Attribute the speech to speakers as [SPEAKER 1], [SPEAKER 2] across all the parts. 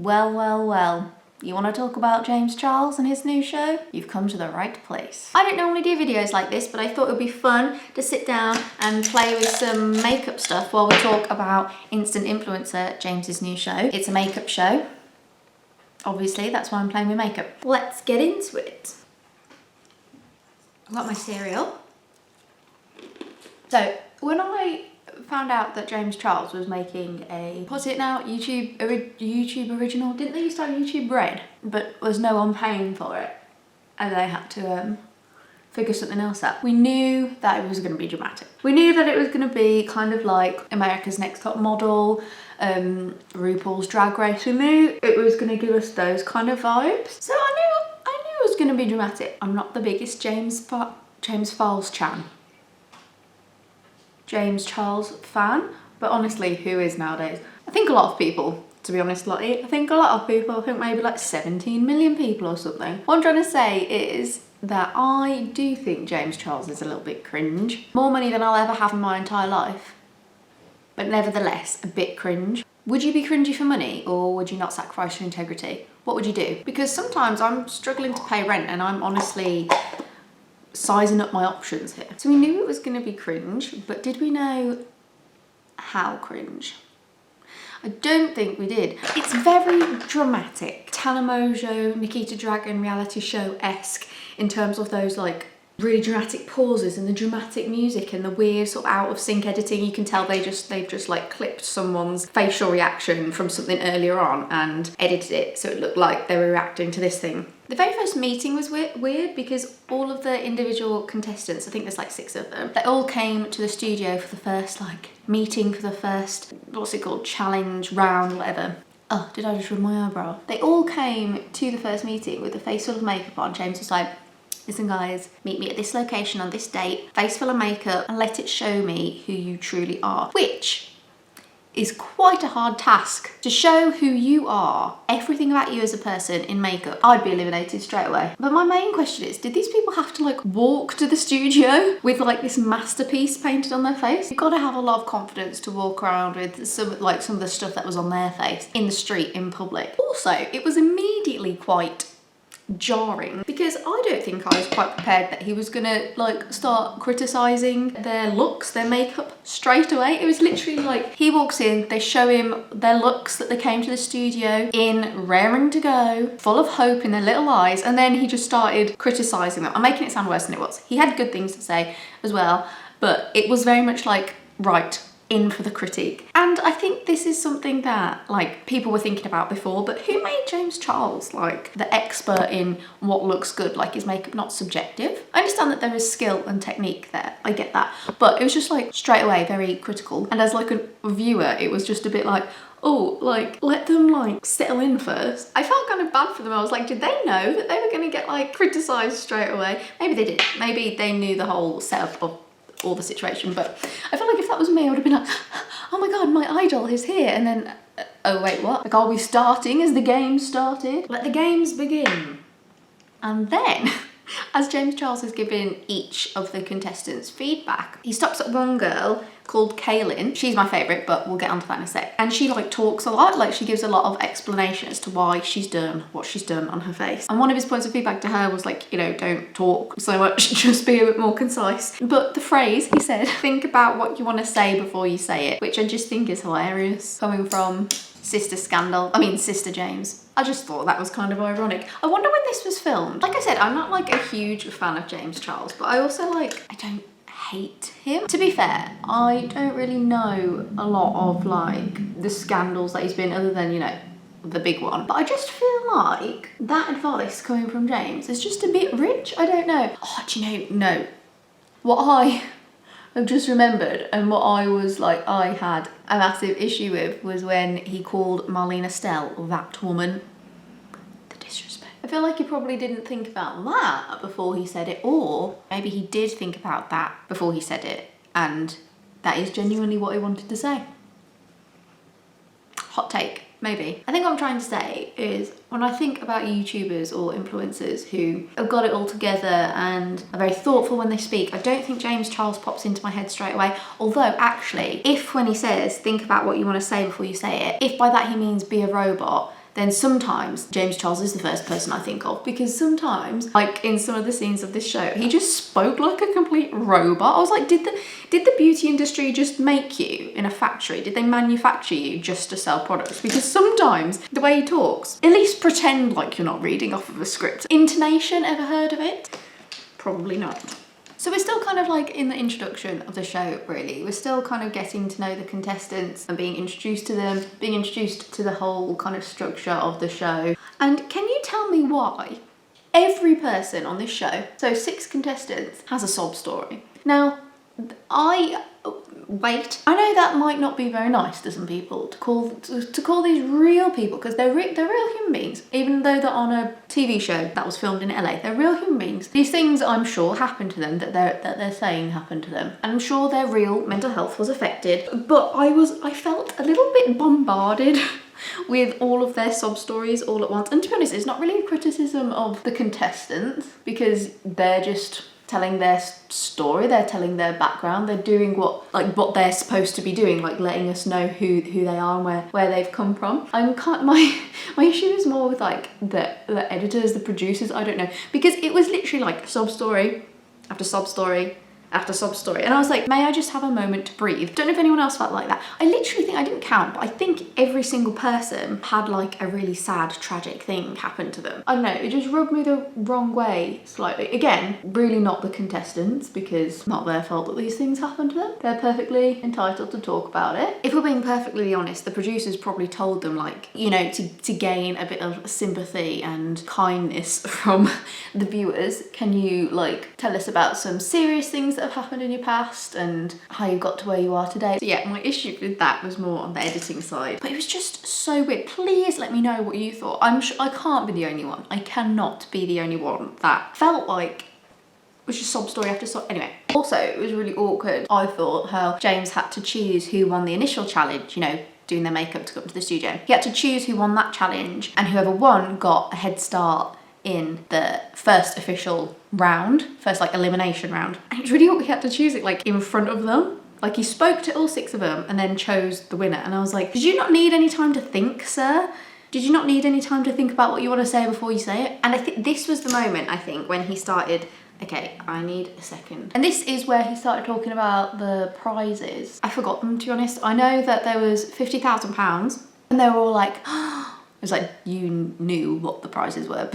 [SPEAKER 1] Well, well, well. You want to talk about James Charles and his new show? You've come to the right place. I don't normally do videos like this, but I thought it would be fun to sit down and play with some makeup stuff while we talk about instant influencer James's new show. It's a makeup show. Obviously, that's why I'm playing with makeup. Let's get into it. I've got my cereal. So, when I found out that James Charles was making a, what's it now, YouTube original? Didn't they used to have YouTube Red? But was no one paying for it, and they had to figure something else out. We knew that it was going to be dramatic. We knew that it was going to be kind of like America's Next Top Model, RuPaul's Drag Race. We knew it was going to give us those kind of vibes. So I knew it was going to be dramatic. I'm not the biggest James Charles fan, but honestly, who is nowadays? I think a lot of people, to be honest, Lottie. I think maybe like 17 million people or something. What I'm trying to say is that I do think James Charles is a little bit cringe. More money than I'll ever have in my entire life, but nevertheless, a bit cringe. Would you be cringy for money, or would you not sacrifice your integrity? What would you do? Because sometimes I'm struggling to pay rent and I'm honestly sizing up my options here. So we knew it was going to be cringe, but did we know how cringe? I don't think we did. It's very dramatic. Telemojo, Nikita Dragon reality show-esque in terms of those like really dramatic pauses and the dramatic music and the weird sort of out of sync editing. You can tell they've just like clipped someone's facial reaction from something earlier on and edited it so it looked like they were reacting to this thing. The very first meeting was weird because all of the individual contestants, I think there's like 6 of them, they all came to the studio for the first like meeting, for the first, what's it called, challenge round, whatever. Oh, did I just rub my eyebrow? They all came to the first meeting with a face full of makeup on. James was like, listen guys, meet me at this location on this date, face full of makeup, and let it show me who you truly are. Which is quite a hard task. To show who you are, everything about you as a person in makeup, I'd be eliminated straight away. But my main question is, did these people have to like walk to the studio with like this masterpiece painted on their face? You've got to have a lot of confidence to walk around with some of the stuff that was on their face in the street, in public. Also, it was immediately quite jarring because I don't think I was quite prepared that he was gonna like start criticizing their looks, their makeup straight away. It was literally like he walks in, they show him their looks that they came to the studio in, raring to go, full of hope in their little eyes, and then he just started criticizing them. I'm making it sound worse than it was. He had good things to say as well, but it was very much like, right, in for the critique. And I think this is something that like people were thinking about before, but who made James Charles like the expert in what looks good? Like, is makeup not subjective? I understand that there is skill and technique there, I get that, but it was just like straight away very critical. And as like a viewer, it was just a bit like, oh, like let them like settle in first. I felt kind of bad for them. I was like, did they know that they were gonna get like criticized straight away? Maybe they did. Maybe they knew the whole setup of all the situation, but I feel like if that was me, I would have been like, oh my god, my idol is here, and then oh wait, what? Like, are we starting? Is the game started? Let the games begin. And then as James Charles has given each of the contestants feedback, he stops at one girl called Kailin. She's my favourite, but we'll get onto that in a sec. And she like talks a lot, like she gives a lot of explanation as to why she's done what she's done on her face. And one of his points of feedback to her was like, you know, don't talk so much, just be a bit more concise. But the phrase, he said, think about what you want to say before you say it, which I just think is hilarious, coming from Sister James. I just thought that was kind of ironic. I wonder when this was filmed. Like I said, I'm not like a huge fan of James Charles, but I also like, I don't hate him. To be fair, I don't really know a lot of like the scandals that he's been, other than, you know, the big one. But I just feel like that advice coming from James is just a bit rich. I don't know. Oh, do you know, no. What I have just remembered, and what I was like, I had a massive issue with, was when he called Marlene Estelle that woman. The disrespect. I feel like he probably didn't think about that before he said it, or maybe he did think about that before he said it, and that is genuinely what he wanted to say. Hot take. Maybe. I think what I'm trying to say is, when I think about YouTubers or influencers who have got it all together and are very thoughtful when they speak, I don't think James Charles pops into my head straight away. Although actually, if when he says think about what you want to say before you say it, if by that he means be a robot, then sometimes James Charles is the first person I think of, because sometimes, like in some of the scenes of this show, he just spoke like a complete robot. I was like, did the beauty industry just make you in a factory? Did they manufacture you just to sell products? Because sometimes the way he talks, at least pretend like you're not reading off of a script. Intonation, ever heard of it? Probably not. So we're still kind of like in the introduction of the show, really. We're still kind of getting to know the contestants and being introduced to them, being introduced to the whole kind of structure of the show. And can you tell me why every person on this show, so 6 contestants, has a sob story? Now, I know that might not be very nice to some people to call these real people, because they're real human beings. Even though they're on a TV show that was filmed in LA, they're real human beings. These things, I'm sure, happen to them that they're saying happened to them. And I'm sure their real mental health was affected. But I felt a little bit bombarded with all of their sob stories all at once. And to be honest, it's not really a criticism of the contestants, because they're just telling their story, they're telling their background, they're doing what they're supposed to be doing, like letting us know who they are and where they've come from. My issue is more with like the editors, the producers, I don't know, because it was literally like sob story after sob story after sob story, and I was like, may I just have a moment to breathe? Don't know if anyone else felt like that. I literally think, I didn't count, but I think every single person had like a really sad, tragic thing happen to them. I don't know, it just rubbed me the wrong way slightly. Again, really not the contestants, because it's not their fault that these things happen to them. They're perfectly entitled to talk about it. If we're being perfectly honest, the producers probably told them, like, you know, to gain a bit of sympathy and kindness from the viewers, can you like tell us about some serious things that have happened in your past and how you got to where you are today? So yeah, my issue with that was more on the editing side, but it was just so weird. Please let me know what you thought. I'm sure I can't be the only one. I cannot be the only one that felt like was just sob story after sob. Anyway, also it was really awkward, I thought, how James had to choose who won the initial challenge, you know, doing their makeup to come to the studio. He had to choose who won that challenge, and whoever won got a head start in the first official round, first like elimination round. And it was really awkward. He had to choose it like in front of them. Like he spoke to all 6 of them and then chose the winner. And I was like, did you not need any time to think, sir? Did you not need any time to think about what you want to say before you say it? And I think this was the moment, I think, when he started, okay, I need a second. And this is where he started talking about the prizes. I forgot them, to be honest. I know that there was £50,000 and they were all like, it was like, you knew what the prizes were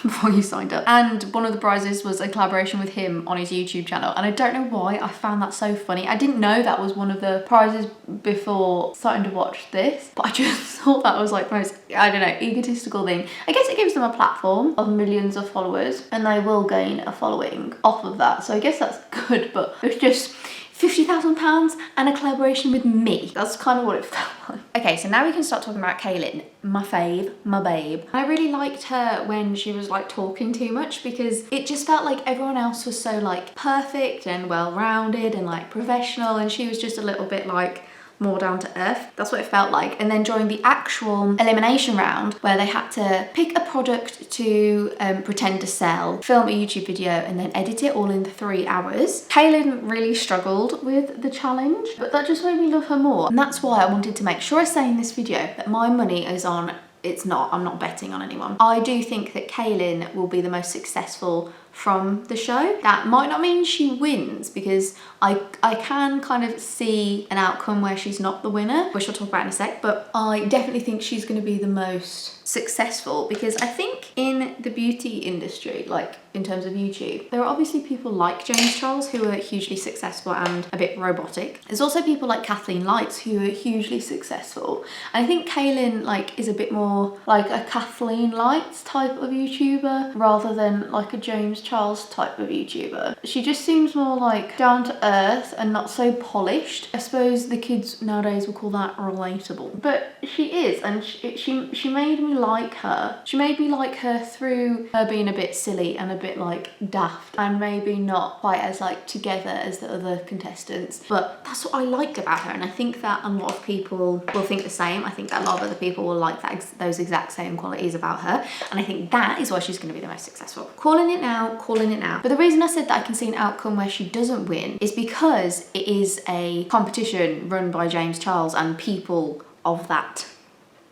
[SPEAKER 1] before you signed up. And one of the prizes was a collaboration with him on his YouTube channel. And I don't know why I found that so funny. I didn't know that was one of the prizes before starting to watch this, but I just thought that was like the most, I don't know, egotistical thing. I guess it gives them a platform of millions of followers and they will gain a following off of that. So I guess that's good, but it was just £50,000 and a collaboration with me. That's kind of what it felt like. Okay, so now we can start talking about Kailin, my fave, my babe. I really liked her when she was like talking too much, because it just felt like everyone else was so like perfect and well-rounded and like professional, and she was just a little bit like more down to earth. That's what it felt like. And then during the actual elimination round, where they had to pick a product to pretend to sell, film a YouTube video, and then edit it all in 3 hours, Kailin really struggled with the challenge, but that just made me love her more. And that's why I wanted to make sure I say in this video that my money is on, I'm not betting on anyone. I do think that Kailin will be the most successful from the show. That might not mean she wins, because I can kind of see an outcome where she's not the winner, which I'll talk about in a sec, but I definitely think she's going to be the most successful, because I think in the beauty industry, like in terms of YouTube, there are obviously people like James Charles who are hugely successful and a bit robotic. There's also people like Kathleen Lights who are hugely successful. And I think Kailin like is a bit more like a Kathleen Lights type of YouTuber rather than like a James Charles type of YouTuber. She just seems more like down to earth and not so polished. I suppose the kids nowadays will call that relatable, but she is, and she made me like her. She made me like her through her being a bit silly and a bit like daft, and maybe not quite as like together as the other contestants, but that's what I liked about her. And I think that a lot of people will think the same. I think that a lot of other people will like those exact same qualities about her, and I think that is why she's going to be the most successful. Calling it now, calling it now. But the reason I said that I can see an outcome where she doesn't win is because it is a competition run by James Charles and people of that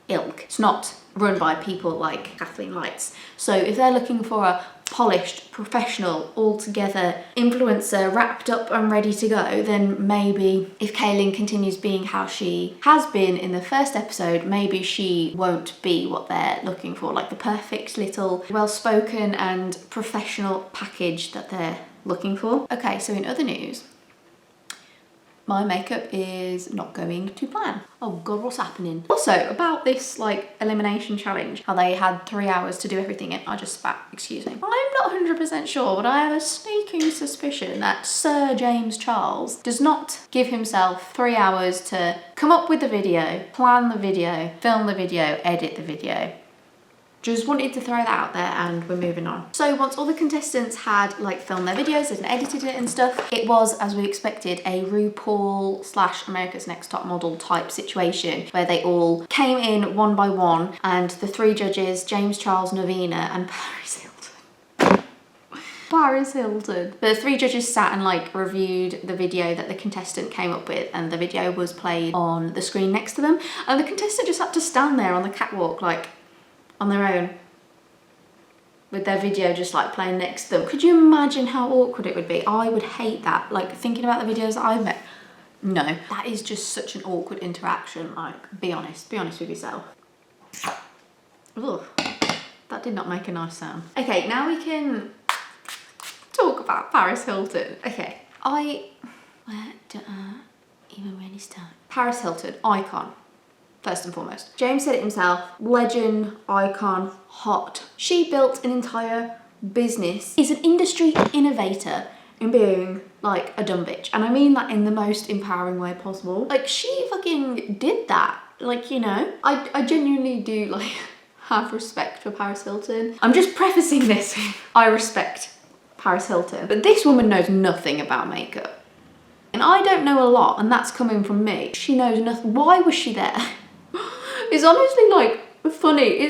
[SPEAKER 1] ilk. It's not run by people like Kathleen Lights. So if they're looking for a polished, professional, all-together influencer wrapped up and ready to go, then maybe if Kailin continues being how she has been in the first episode, maybe she won't be what they're looking for, like the perfect little well-spoken and professional package that they're looking for. Okay, so in other news, my makeup is not going to plan. Oh God, what's happening? Also, about this like elimination challenge, how they had 3 hours to do everything and I just spat, excuse me. I'm not 100% sure, but I have a sneaking suspicion that Sir James Charles does not give himself 3 hours to come up with the video, plan the video, film the video, edit the video. Just wanted to throw that out there and we're moving on. So once all the contestants had like filmed their videos and edited it and stuff, it was, as we expected, a RuPaul / America's Next Top Model type situation where they all came in one by one and the 3 judges, James Charles, Navina and Paris Hilton. Paris Hilton. The 3 judges sat and like reviewed the video that the contestant came up with, and the video was played on the screen next to them, and the contestant just had to stand there on the catwalk like on their own with their video just like playing next to them. Could you imagine how awkward it would be? I would hate that, like thinking about the videos that I've made. No, that is just such an awkward interaction. Like, be honest with yourself. Ugh, that did not make a nice sound. Okay, now we can talk about Paris Hilton. Okay, where do I even really start? Paris Hilton, icon. First and foremost. James said it himself, legend, icon, hot. She built an entire business, is an industry innovator in being like a dumb bitch. And I mean that in the most empowering way possible. Like, she fucking did that. Like, you know, I genuinely do like have respect for Paris Hilton. I'm just prefacing this. I respect Paris Hilton. But this woman knows nothing about makeup. And I don't know a lot, and that's coming from me. She knows nothing. Why was she there? It's honestly like funny.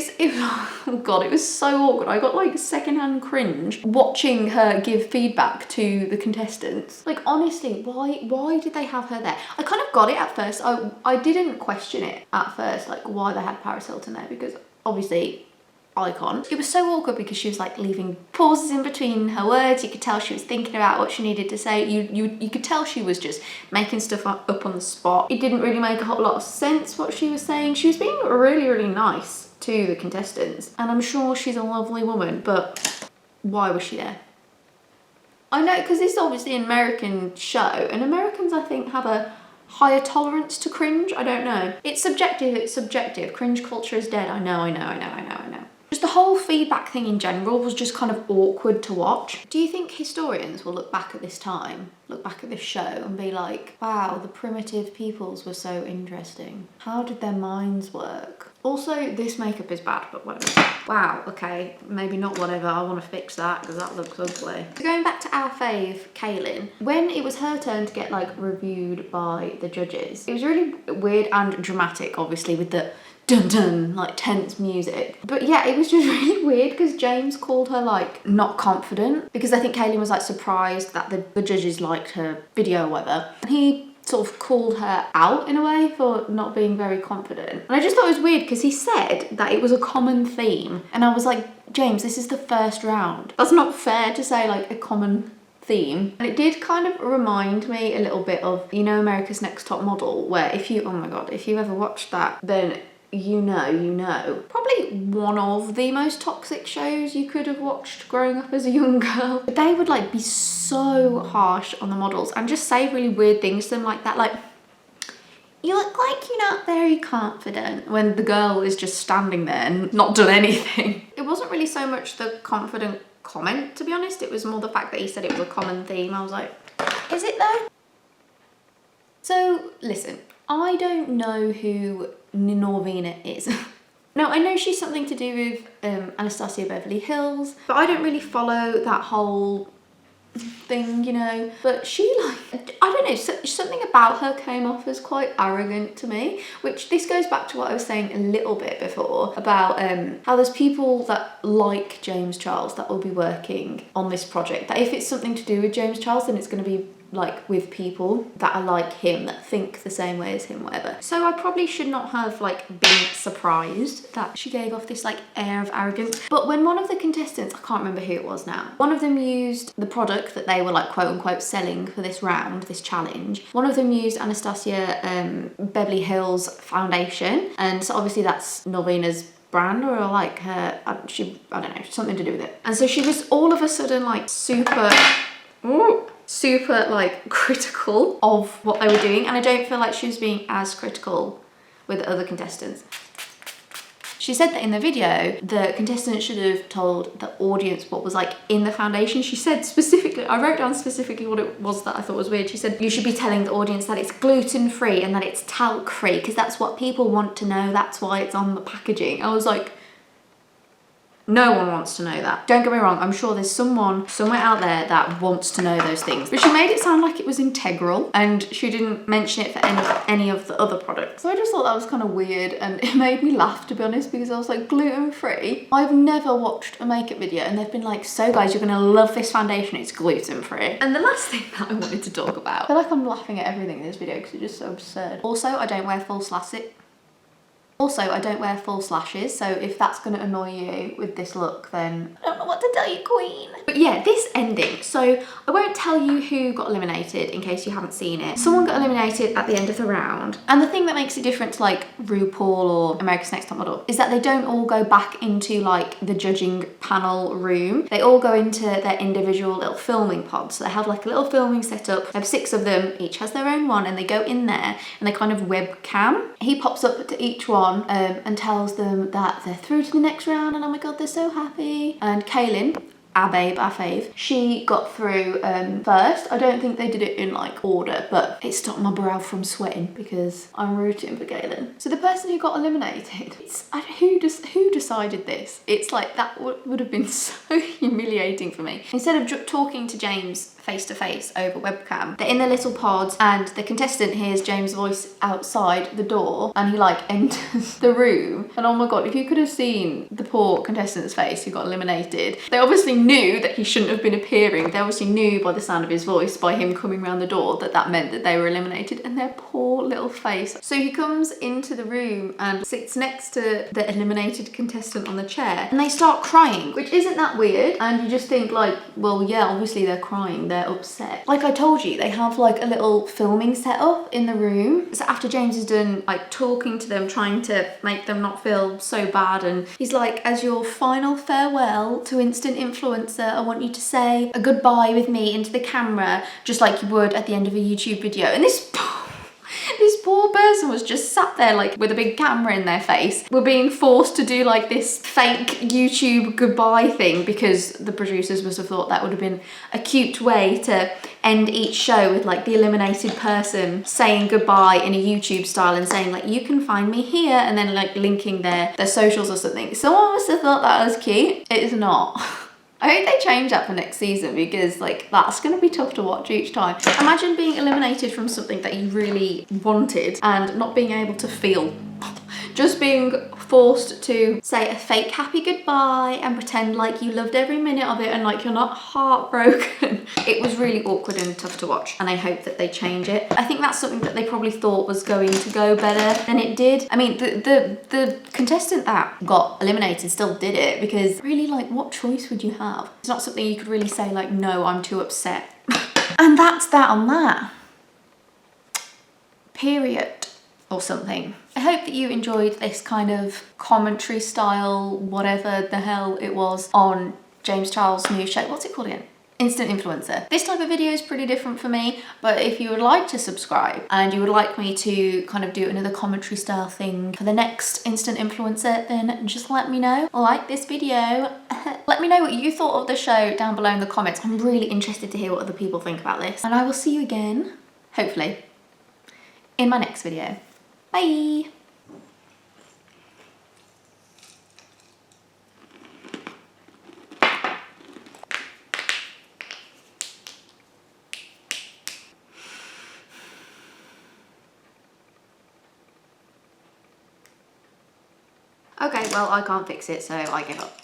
[SPEAKER 1] Oh God, it was so awkward. I got like secondhand cringe watching her give feedback to the contestants. Like, honestly, why did they have her there? I kind of got it at first. I didn't question it at first, like why they had Paris Hilton there, because obviously icon. It was so awkward because she was like leaving pauses in between her words. You could tell she was thinking about what she needed to say. You could tell she was just making stuff up on the spot. It didn't really make a whole lot of sense what she was saying. She was being really, really nice to the contestants, and I'm sure she's a lovely woman, but why was she there? I know, because this is obviously an American show, and Americans, I think, have a higher tolerance to cringe. I don't know. It's subjective. Cringe culture is dead. I know. Just the whole feedback thing in general was just kind of awkward to watch. Do you think historians will look back at this time, look back at this show and be like, wow, the primitive peoples were so interesting. How did their minds work? Also, this makeup is bad, but whatever. Wow, okay, maybe not whatever. I want to fix that because that looks ugly. So going back to our fave, Kailin, when it was her turn to get like reviewed by the judges, it was really weird and dramatic, obviously, with the dun dun, like tense music. But yeah, it was just really weird because James called her like not confident, because I think Kailin was like surprised that the judges liked her video or whatever. And he sort of called her out in a way for not being very confident. And I just thought it was weird because he said that it was a common theme. And I was like, James, this is the first round. That's not fair to say like a common theme. And it did kind of remind me a little bit of, you know, America's Next Top Model, where if you, oh my God, if you ever watched that, then you know. Probably one of the most toxic shows you could have watched growing up as a young girl. But they would like be so harsh on the models and just say really weird things to them like that, like, you look like you're not very confident, when the girl is just standing there and not done anything. It wasn't really so much the confident comment, to be honest. It was more the fact that he said it was a common theme. I was like, is it though? So listen, I don't know who Norvina is. Now, I know she's something to do with Anastasia Beverly Hills, but I don't really follow that whole thing, you know. But she, like, I don't know, something about her came off as quite arrogant to me, which this goes back to what I was saying a little bit before about how there's people that like James Charles that will be working on this project, that if it's something to do with James Charles, then it's going to be like with people that are like him, that think the same way as him, whatever. So I probably should not have like been surprised that she gave off this like air of arrogance. But when one of the contestants, I can't remember who it was now, one of them used the product that they were like quote unquote selling for this round, this challenge. One of them used Anastasia Beverly Hills foundation, and so obviously that's Norvina's brand, or like her, I don't know, something to do with it. And so she was all of a sudden like super like critical of what they were doing, and I don't feel like she was being as critical with the other contestants. She said that in the video, the contestants should have told the audience what was like in the foundation. She said specifically, I wrote down specifically what it was that I thought was weird. She said, you should be telling the audience that it's gluten-free and that it's talc-free, because that's what people want to know. That's why it's on the packaging. I was like, no one wants to know that. Don't get me wrong, I'm sure there's someone somewhere out there that wants to know those things. But she made it sound like it was integral, and she didn't mention it for any of the other products. So I just thought that was kind of weird, and it made me laugh, to be honest, because I was like, gluten-free? I've never watched a makeup video and they've been like, so guys, you're gonna love this foundation, it's gluten-free. And the last thing that I wanted to talk about, I feel like I'm laughing at everything in this video because it's just so absurd. Also, I don't wear full lashes, so if that's going to annoy you with this look, then I don't know what to tell you, queen. But yeah, this ending. So I won't tell you who got eliminated in case you haven't seen it. Someone got eliminated at the end of the round. And the thing that makes it different to like RuPaul or America's Next Top Model is that they don't all go back into like the judging panel room. They all go into their individual little filming pods. So they have like a little filming setup. They have 6 of them, each has their own one, and they go in there and they kind of webcam. He pops up to each one and tells them that they're through to the next round, and oh my god, they're so happy. And Kailin, our babe, our fave, she got through first. I don't think they did it in like order, but it stopped my brow from sweating because I'm rooting for Kailin. So the person who got eliminated, who decided this? It's like that would have been so humiliating for me. Instead of talking to James face to face over webcam, they're in their little pods, and the contestant hears James' voice outside the door, and he like enters the room, and oh my god, if you could have seen the poor contestant's face who got eliminated. They obviously knew that he shouldn't have been appearing. They obviously knew by the sound of his voice, by him coming around the door, that that meant that they were eliminated, and their poor little face. So he comes into the room and sits next to the eliminated contestant on the chair, and they start crying, which isn't that weird, and you just think like, well, yeah, obviously they're crying, they're upset. Like I told you, they have like a little filming setup in the room. So after James is done like talking to them, trying to make them not feel so bad, and he's like, as your final farewell to instant influencer, I want you to say a goodbye with me into the camera, just like you would at the end of a YouTube video. And this poor person was just sat there like with a big camera in their face. We're being forced to do like this fake YouTube goodbye thing because the producers must have thought that would have been a cute way to end each show, with like the eliminated person saying goodbye in a YouTube style and saying like, you can find me here, and then like linking their socials or something. Someone must have thought that was cute. It is not. I hope they change that for next season, because like that's going to be tough to watch each time. Imagine being eliminated from something that you really wanted and not being able to feel. Just being forced to say a fake happy goodbye and pretend like you loved every minute of it and like you're not heartbroken. It was really awkward and tough to watch, and I hope that they change it. I think that's something that they probably thought was going to go better than it did. I mean, the contestant that got eliminated still did it, because really, like, what choice would you have? It's not something you could really say like, no, I'm too upset. And that's that on that. Period. Or something. I hope that you enjoyed this kind of commentary style, whatever the hell it was, on James Charles' new show. What's it called again? Instant Influencer. This type of video is pretty different for me, but if you would like to subscribe and you would like me to kind of do another commentary style thing for the next Instant Influencer, then just let me know. Like this video. Let me know what you thought of the show down below in the comments. I'm really interested to hear what other people think about this. And I will see you again, hopefully, in my next video. Bye! Okay, well, I can't fix it, so I give up.